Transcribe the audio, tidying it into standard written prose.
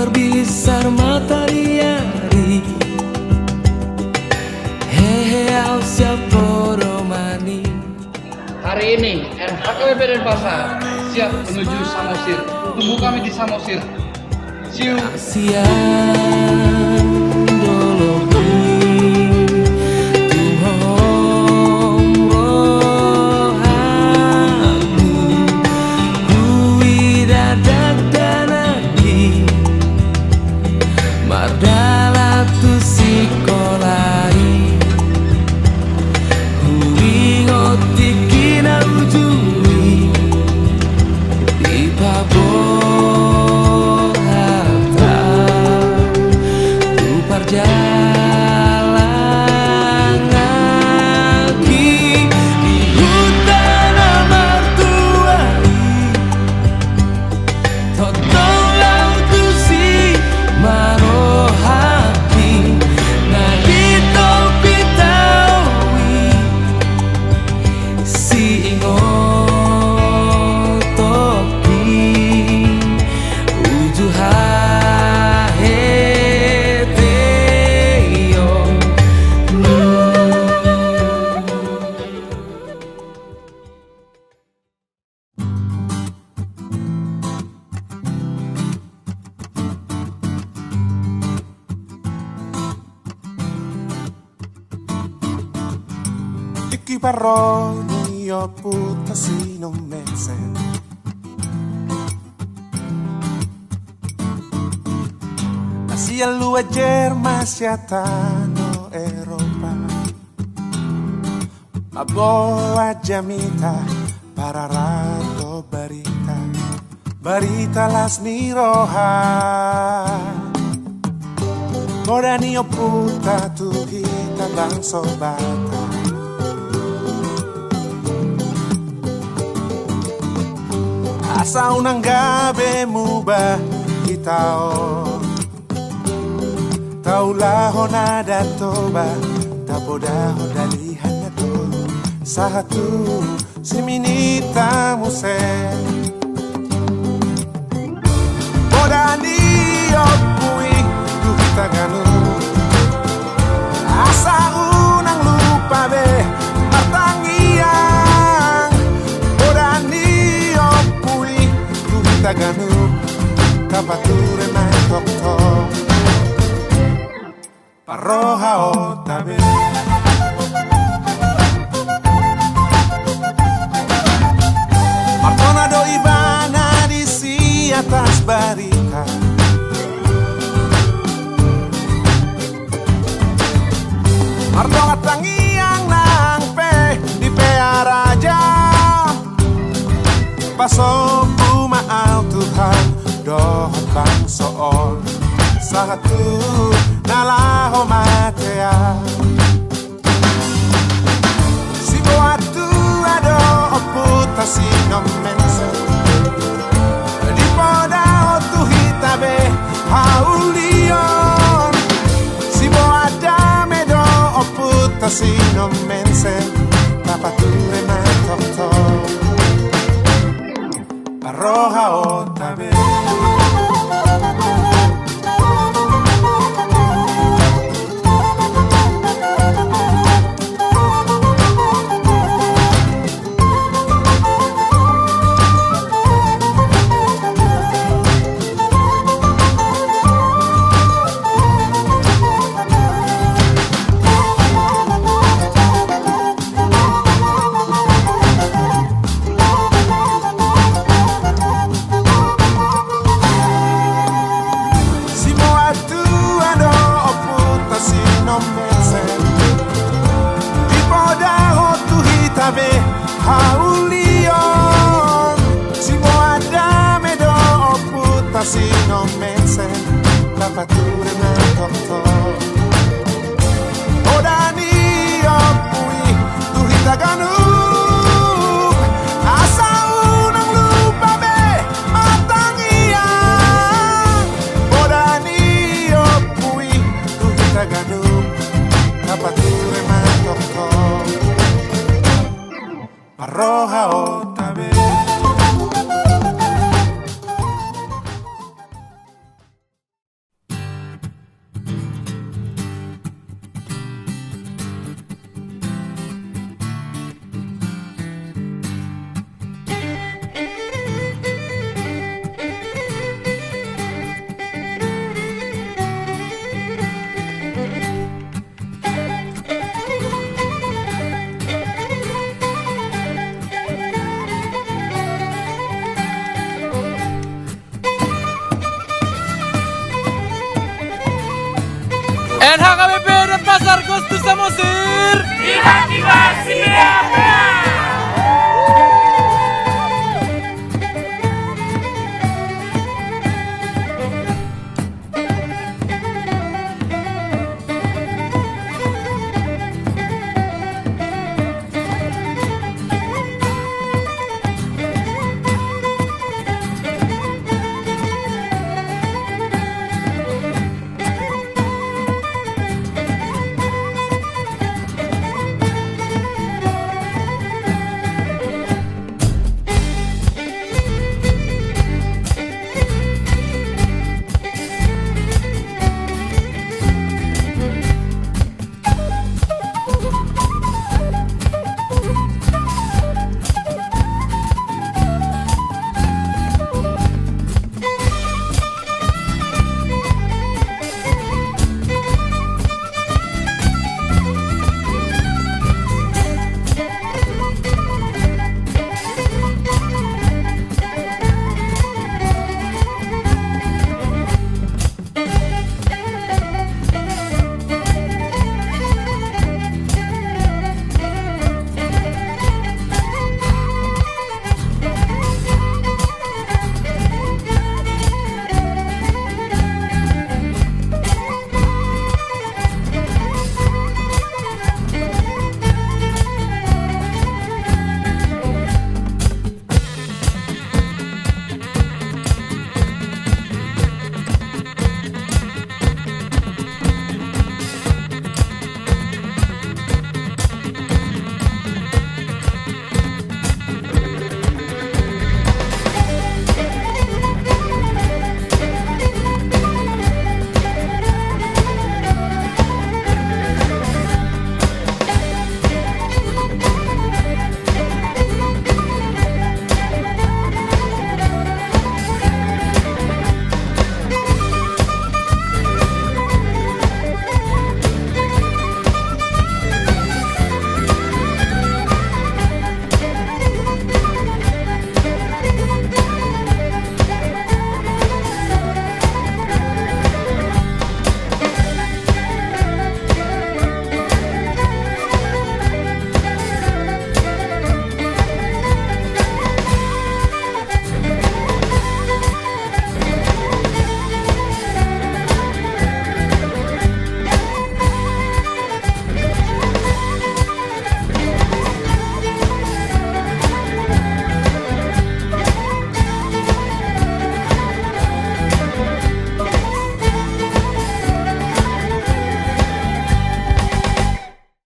terbisar matahari. Hehe au siapa romani. Hari ini RHKBP Denpasar siap menuju Samosir. Tunggu kami di Samosir. See you. Siang dologi tuhong rohani kui dadak danaki mardala tu sikolai kui ngotiki na ujui di pabon jalan kaki di hutan amartuai totong lautu si marohati nadi topi taui si ingotoki ujuha. Iki parrogno io puttasino mezze Asia lua germa siatano Eropa Ma boa jamita para rato barita Barita las miroha Morani io puta tu hita bang sobata Asa unang gabi mubah kitao Taulaho na datoba Tapodaho dalihan na to Sahatu si minita muse Podani opui duhita ganu Asa unang lupa be Martangiang Podani Taganu kapature na tok-tok Parroha otabe Martona do ibana di si atas barita Martona tangiang nang pe di pearaja Pasok maal Tuhan dohot bang soon satu nalaho matea si boatu ado oputa si no mense di poda tu hitabe haulion si boada medo oputa si no mense tapature na tok-tok Parroha otabe Haulion si moada medo oputa si no mense la pature na tok-tok Odani opui tu hitaganu asa unang lupa be matangiang Odani opui tu hitaganu la pature na tok-tok Parroha otabe Tiba-tiba